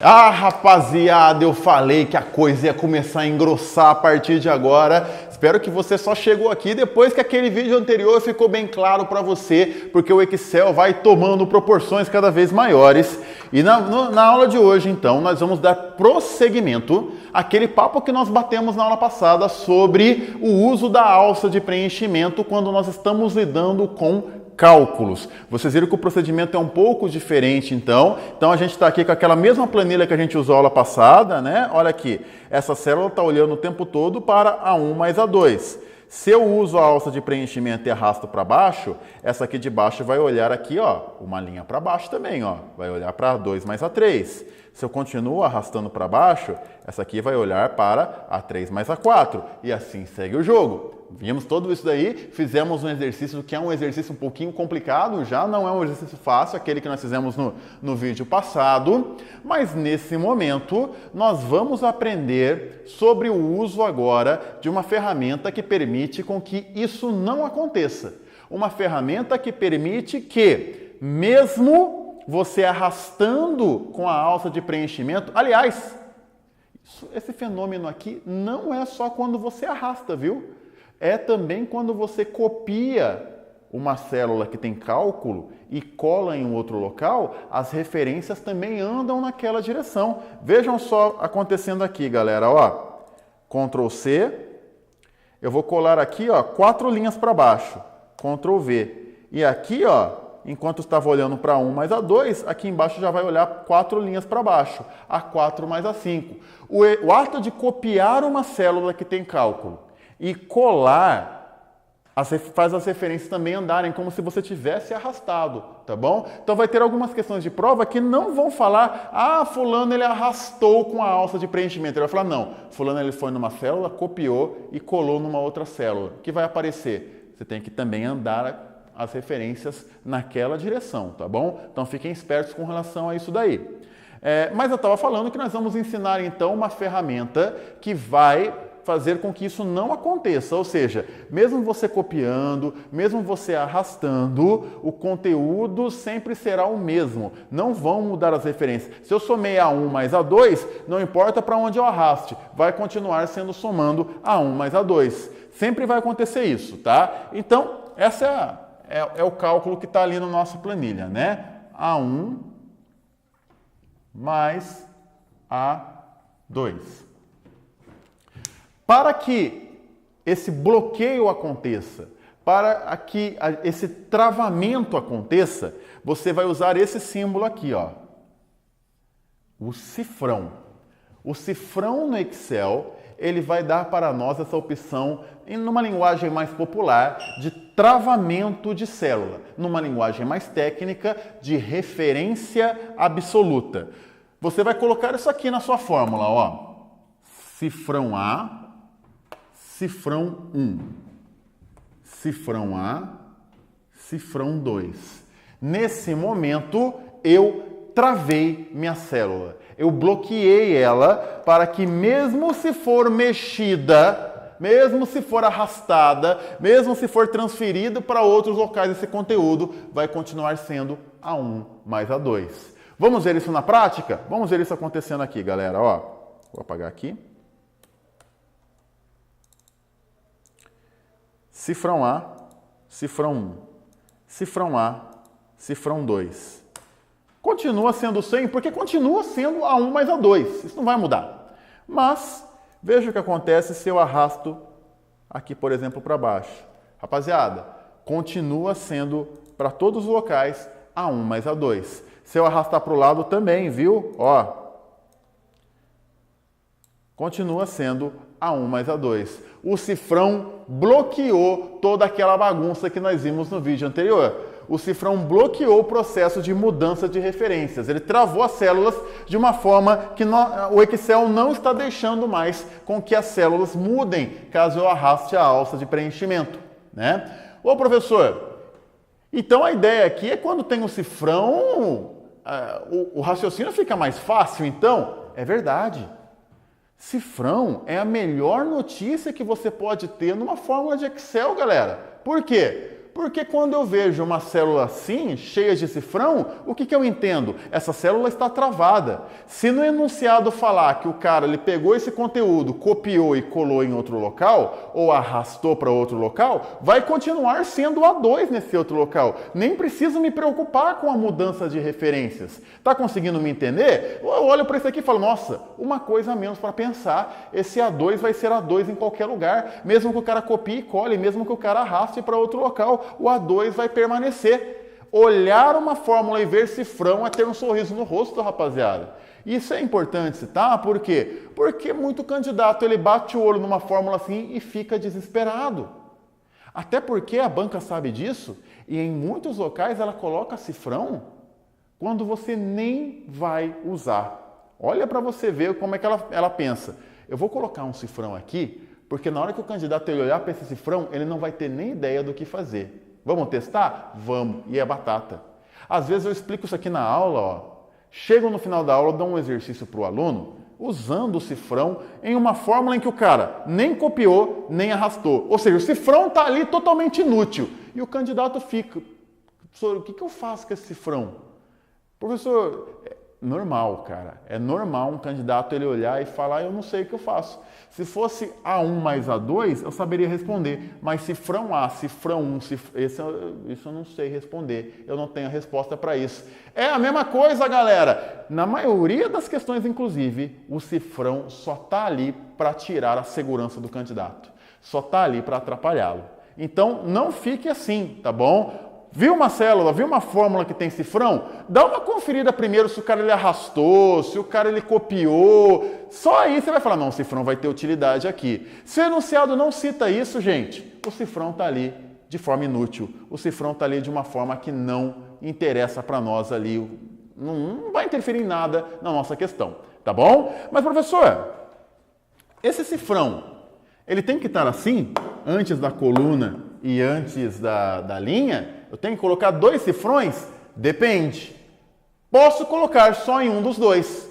Ah, rapaziada, eu falei que a coisa ia começar a engrossar a partir de agora. Espero que você só chegou aqui depois que aquele vídeo anterior ficou bem claro para você, porque o Excel vai tomando proporções cada vez maiores. E na aula de hoje, então, nós vamos dar prosseguimento àquele papo que nós batemos na aula passada sobre o uso da alça de preenchimento quando nós estamos lidando com cálculos. Vocês viram que o procedimento é um pouco diferente, então a gente está aqui com aquela mesma planilha que a gente usou aula passada, né? Olha aqui, essa célula está olhando o tempo todo para A1 mais A2. Se eu uso a alça de preenchimento e arrasto para baixo, essa aqui de baixo vai olhar aqui, ó, uma linha para baixo também, ó, vai olhar para A2 mais A3. Se eu continuo arrastando para baixo, essa aqui vai olhar para A3 mais A4. E assim segue o jogo. Vimos tudo isso daí, fizemos um exercício que é um exercício um pouquinho complicado, já não é um exercício fácil, aquele que nós fizemos no vídeo passado, mas nesse momento nós vamos aprender sobre o uso agora de uma ferramenta que permite com que isso não aconteça. Uma ferramenta que permite que, mesmo você arrastando com a alça de preenchimento, aliás, esse fenômeno aqui não é só quando você arrasta, viu? É também quando você copia uma célula que tem cálculo e cola em um outro local, as referências também andam naquela direção. Vejam só acontecendo aqui, galera, ó. Ctrl C, eu vou colar aqui, ó, 4 linhas para baixo. Ctrl V. E aqui, ó, enquanto estava olhando para A1 mais A2, aqui embaixo já vai olhar 4 linhas para baixo. A4 mais A5. O ato de copiar uma célula que tem cálculo e colar faz as referências também andarem como se você tivesse arrastado, tá bom? Então vai ter algumas questões de prova que não vão falar, ah, fulano ele arrastou com a alça de preenchimento. Ele vai falar, não, fulano ele foi numa célula, copiou e colou numa outra célula. O que vai aparecer? Você tem que também andar as referências naquela direção, tá bom? Então fiquem espertos com relação a isso daí. Mas eu estava falando que nós vamos ensinar então uma ferramenta que vai fazer com que isso não aconteça, ou seja, mesmo você copiando, mesmo você arrastando, o conteúdo sempre será o mesmo, não vão mudar as referências. Se eu somei A1 mais A2, não importa para onde eu arraste, vai continuar sendo somando A1 mais A2. Sempre vai acontecer isso, tá? Então, essa é o cálculo que está ali na nossa planilha, né? A1 mais A2. Para que esse bloqueio aconteça, para que esse travamento aconteça, você vai usar esse símbolo aqui, ó, o cifrão. O cifrão no Excel, ele vai dar para nós essa opção, numa linguagem mais popular, de travamento de célula, numa linguagem mais técnica, de referência absoluta. Você vai colocar isso aqui na sua fórmula, ó, cifrão A, cifrão 1, cifrão A, cifrão 2. Nesse momento, eu travei minha célula. Eu bloqueei ela para que mesmo se for mexida, mesmo se for arrastada, mesmo se for transferido para outros locais esse conteúdo, vai continuar sendo A1 mais A2. Vamos ver isso na prática? Vamos ver isso acontecendo aqui, galera. Ó, vou apagar aqui. Cifrão A, cifrão 1, cifrão A, cifrão 2. Continua sendo 100 porque continua sendo A1 mais A2. Isso não vai mudar. Mas veja o que acontece se eu arrasto aqui, por exemplo, para baixo. Rapaziada, continua sendo para todos os locais A1 mais A2. Se eu arrastar para o lado também, viu? Ó, continua sendo A1 mais A2. O cifrão bloqueou toda aquela bagunça que nós vimos no vídeo anterior. O cifrão bloqueou o processo de mudança de referências. Ele travou as células de uma forma que o Excel não está deixando mais com que as células mudem caso eu arraste a alça de preenchimento, né? Ô professor, então a ideia aqui é quando tem o cifrão, o raciocínio fica mais fácil, então? É verdade. Cifrão é a melhor notícia que você pode ter numa fórmula de Excel, galera. Por quê? Porque quando eu vejo uma célula assim, cheia de cifrão, o que eu entendo? Essa célula está travada. Se no enunciado falar que o cara ele pegou esse conteúdo, copiou e colou em outro local, ou arrastou para outro local, vai continuar sendo A2 nesse outro local. Nem preciso me preocupar com a mudança de referências. Está conseguindo me entender? Eu olho para isso aqui e falo, nossa, uma coisa a menos para pensar, esse A2 vai ser A2 em qualquer lugar, mesmo que o cara copie e cole, mesmo que o cara arraste para outro local, o A2 vai permanecer. Olhar uma fórmula e ver cifrão é ter um sorriso no rosto, rapaziada. Isso é importante citar, por quê? Porque muito candidato ele bate o olho numa fórmula assim e fica desesperado. Até porque a banca sabe disso e em muitos locais ela coloca cifrão quando você nem vai usar. Olha para você ver como é que ela pensa. Eu vou colocar um cifrão aqui, porque na hora que o candidato ele olhar para esse cifrão, ele não vai ter nem ideia do que fazer. Vamos testar? Vamos. E é batata. Às vezes eu explico isso aqui na aula, ó. Chego no final da aula, dou um exercício para o aluno, usando o cifrão em uma fórmula em que o cara nem copiou, nem arrastou. Ou seja, o cifrão está ali totalmente inútil. E o candidato fica, professor, o que eu faço com esse cifrão? Professor, normal, cara. É normal um candidato ele olhar e falar, eu não sei o que eu faço. Se fosse A1 mais A2, eu saberia responder. Mas cifrão A, cifrão 1, isso eu não sei responder. Eu não tenho a resposta para isso. É a mesma coisa, galera. Na maioria das questões, inclusive, o cifrão só está ali para tirar a segurança do candidato. Só está ali para atrapalhá-lo. Então, não fique assim, tá bom? Viu uma célula, viu uma fórmula que tem cifrão? Dá uma conferida primeiro se o cara ele arrastou, se o cara ele copiou. Só aí você vai falar, não, o cifrão vai ter utilidade aqui. Se o enunciado não cita isso, gente, o cifrão está ali de forma inútil. O cifrão está ali de uma forma que não interessa para nós ali. Não vai interferir em nada na nossa questão, tá bom? Mas, professor, esse cifrão, ele tem que estar assim, antes da coluna e antes da linha? Eu tenho que colocar dois cifrões? Depende. Posso colocar só em um dos dois.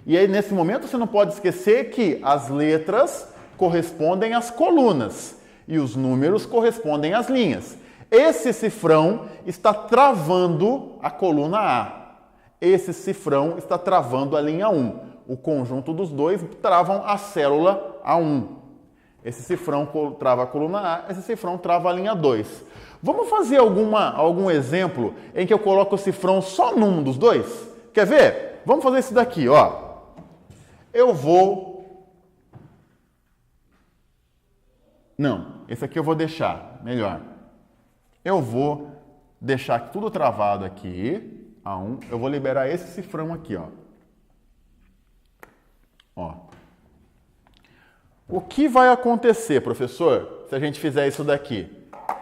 E aí, nesse momento, você não pode esquecer que as letras correspondem às colunas e os números correspondem às linhas. Esse cifrão está travando a coluna A. Esse cifrão está travando a linha 1. O conjunto dos dois travam a célula A1. Esse cifrão trava a coluna A, esse cifrão trava a linha 2. Vamos fazer algum exemplo em que eu coloco o cifrão só num dos dois? Quer ver? Vamos fazer isso daqui, ó. Não, esse aqui eu vou deixar, melhor. Eu vou deixar tudo travado aqui, A1. Eu vou liberar esse cifrão aqui, ó. Ó. O que vai acontecer, professor, se a gente fizer isso daqui?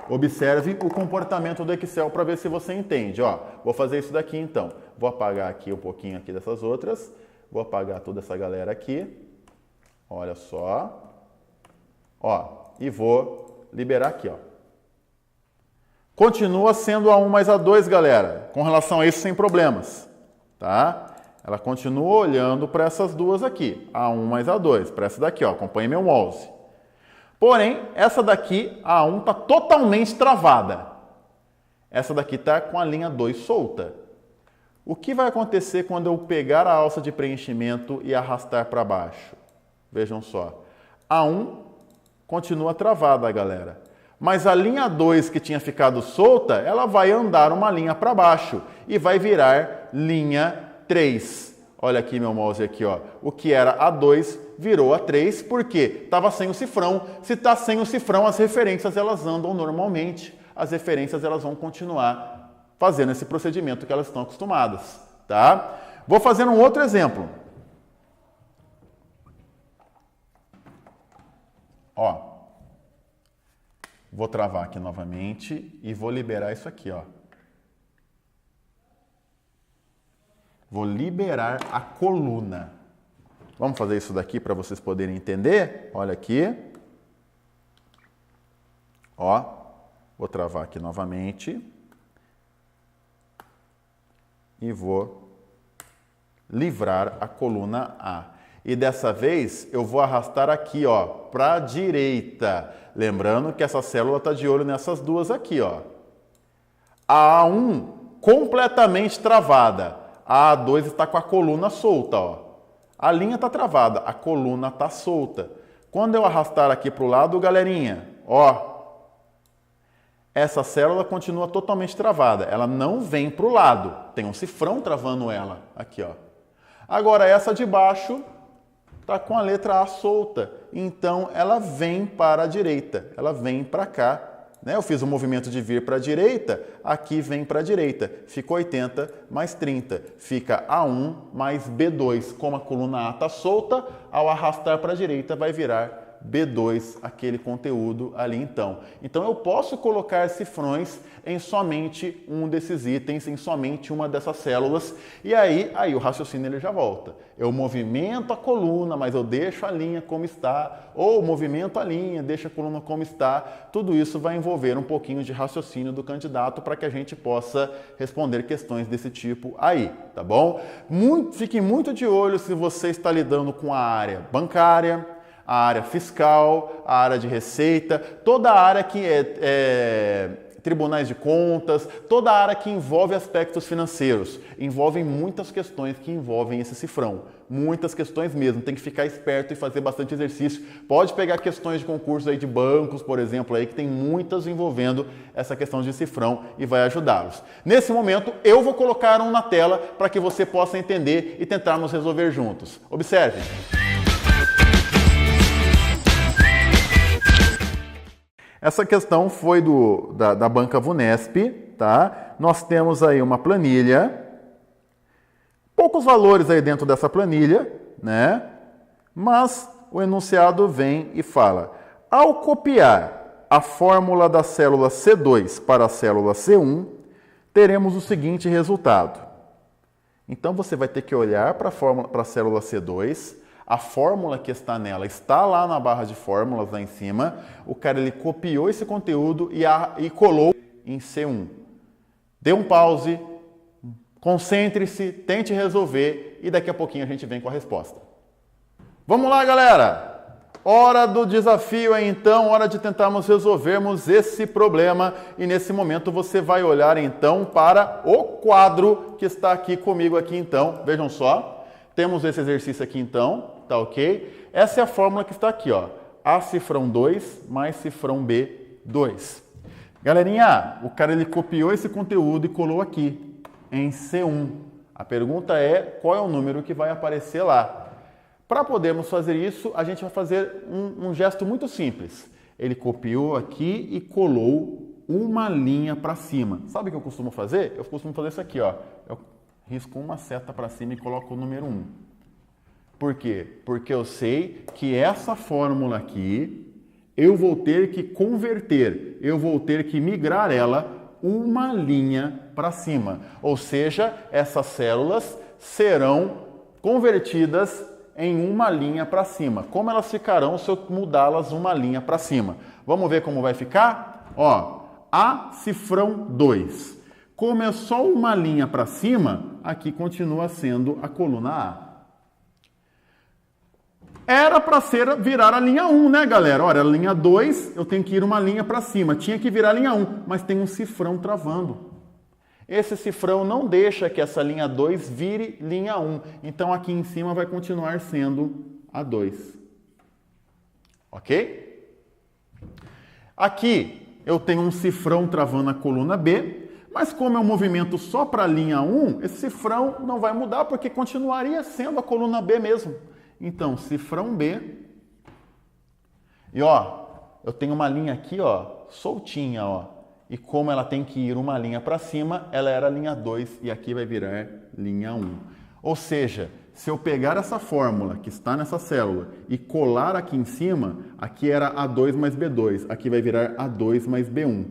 Observe o comportamento do Excel para ver se você entende. Ó, vou fazer isso daqui então. Vou apagar aqui um pouquinho aqui dessas outras. Vou apagar toda essa galera aqui. Olha só. Ó, e vou liberar aqui, ó. Continua sendo A1 mais A2, galera. Com relação a isso, sem problemas. Tá? Ela continua olhando para essas duas aqui. A1 mais A2. Para essa daqui, ó. Acompanhe meu mouse. Porém, essa daqui, a A1, está totalmente travada. Essa daqui está com a linha 2 solta. O que vai acontecer quando eu pegar a alça de preenchimento e arrastar para baixo? Vejam só. A1 continua travada, galera. Mas a linha 2 que tinha ficado solta, ela vai andar uma linha para baixo e vai virar linha 3. Olha aqui meu mouse aqui, ó. O que era A2 virou A3, porque estava sem o cifrão. Se está sem o cifrão, as referências elas andam normalmente. As referências elas vão continuar fazendo esse procedimento que elas estão acostumadas, tá? Vou fazer um outro exemplo. Ó. Vou travar aqui novamente e vou liberar isso aqui, ó. Vou liberar a coluna. Vamos fazer isso daqui para vocês poderem entender? Olha aqui. Ó, vou travar aqui novamente. E vou livrar a coluna A. E dessa vez eu vou arrastar aqui, ó, para a direita. Lembrando que essa célula está de olho nessas duas aqui, ó. A A1 completamente travada. A A2 está com a coluna solta, ó. A linha está travada, a coluna está solta. Quando eu arrastar aqui para o lado, galerinha, ó, essa célula continua totalmente travada. Ela não vem para o lado. Tem um cifrão travando ela. Aqui, ó. Agora, essa de baixo está com a letra A solta. Então, ela vem para a direita. Ela vem para cá. Né? Eu fiz o movimento de vir para a direita. Aqui vem para a direita. Fica 80 mais 30. Fica A1 mais B2. Como a coluna A está solta, ao arrastar para a direita vai virar B2, aquele conteúdo ali então. Então eu posso colocar cifrões em somente um desses itens, em somente uma dessas células, e aí o raciocínio ele já volta. Eu movimento a coluna, mas eu deixo a linha como está, ou movimento a linha, deixo a coluna como está. Tudo isso vai envolver um pouquinho de raciocínio do candidato para que a gente possa responder questões desse tipo aí, tá bom? Fique muito de olho se você está lidando com a área bancária, a área fiscal, a área de receita, toda a área que tribunais de contas, toda a área que envolve aspectos financeiros. Envolvem muitas questões que envolvem esse cifrão. Muitas questões mesmo. Tem que ficar esperto e fazer bastante exercício. Pode pegar questões de concursos aí de bancos, por exemplo, aí que tem muitas envolvendo essa questão de cifrão e vai ajudá-los. Nesse momento, eu vou colocar um na tela para que você possa entender e tentarmos resolver juntos. Observe. Essa questão foi da banca Vunesp, tá? Nós temos aí uma planilha, poucos valores aí dentro dessa planilha, né? Mas o enunciado vem e fala: ao copiar a fórmula da célula C2 para a célula C1, teremos o seguinte resultado. Então você vai ter que olhar para a célula C2, a fórmula que está nela está lá na barra de fórmulas, lá em cima. O cara ele copiou esse conteúdo e colou em C1. Dê um pause, concentre-se, tente resolver e daqui a pouquinho a gente vem com a resposta. Vamos lá, galera! Hora do desafio aí então, hora de tentarmos resolvermos esse problema. E nesse momento você vai olhar então para o quadro que está aqui comigo aqui então. Vejam só. Temos esse exercício aqui então, tá ok? Essa é a fórmula que está aqui, ó. A cifrão 2 mais cifrão B2. Galerinha, o cara ele copiou esse conteúdo e colou aqui, em C1. A pergunta é, qual é o número que vai aparecer lá? Para podermos fazer isso, a gente vai fazer um gesto muito simples. Ele copiou aqui e colou uma linha para cima. Sabe o que eu costumo fazer? Eu costumo fazer isso aqui, ó. Eu risco uma seta para cima e coloco o número 1. Por quê? Porque eu sei que essa fórmula aqui, eu vou ter que converter, eu vou ter que migrar ela uma linha para cima. Ou seja, essas células serão convertidas em uma linha para cima. Como elas ficarão se eu mudá-las uma linha para cima? Vamos ver como vai ficar? Ó, A cifrão 2. Como é só uma linha para cima, aqui continua sendo a coluna A. Era para virar a linha 1, né, galera? Olha, a linha 2, eu tenho que ir uma linha para cima. Tinha que virar a linha 1, mas tem um cifrão travando. Esse cifrão não deixa que essa linha 2 vire linha 1. Então, aqui em cima vai continuar sendo a 2. Ok? Aqui, eu tenho um cifrão travando a coluna B. Mas como é um movimento só para a linha 1, esse cifrão não vai mudar, porque continuaria sendo a coluna B mesmo. Então, cifrão B. E ó, eu tenho uma linha aqui, ó, soltinha, ó. E como ela tem que ir uma linha para cima, ela era a linha 2 e aqui vai virar linha 1. Ou seja, se eu pegar essa fórmula que está nessa célula e colar aqui em cima, aqui era A2 mais B2, aqui vai virar A2 mais B1.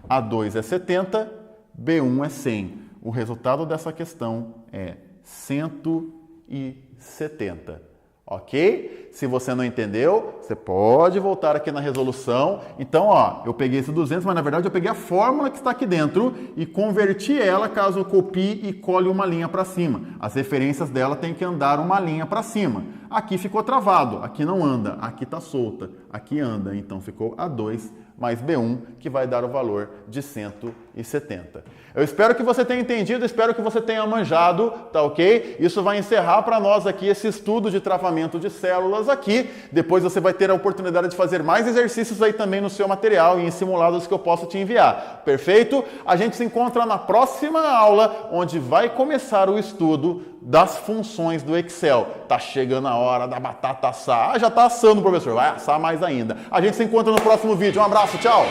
A2 é 70, B1 é 100. O resultado dessa questão é 170. Ok? Se você não entendeu, você pode voltar aqui na resolução. Então, ó, eu peguei esse 200, mas na verdade eu peguei a fórmula que está aqui dentro e converti ela caso eu copie e cole uma linha para cima. As referências dela tem que andar uma linha para cima. Aqui ficou travado, aqui não anda, aqui está solta, aqui anda. Então ficou A2 mais B1, que vai dar o valor de 170. Eu espero que você tenha entendido, espero que você tenha manjado, tá ok? Isso vai encerrar para nós aqui esse estudo de travamento de células aqui. Depois você vai ter a oportunidade de fazer mais exercícios aí também no seu material e em simulados que eu posso te enviar. Perfeito? A gente se encontra na próxima aula, onde vai começar o estudo das funções do Excel. Tá chegando a hora da batata assar. Já tá assando, professor. Vai assar mais ainda. A gente se encontra no próximo vídeo. Um abraço, tchau!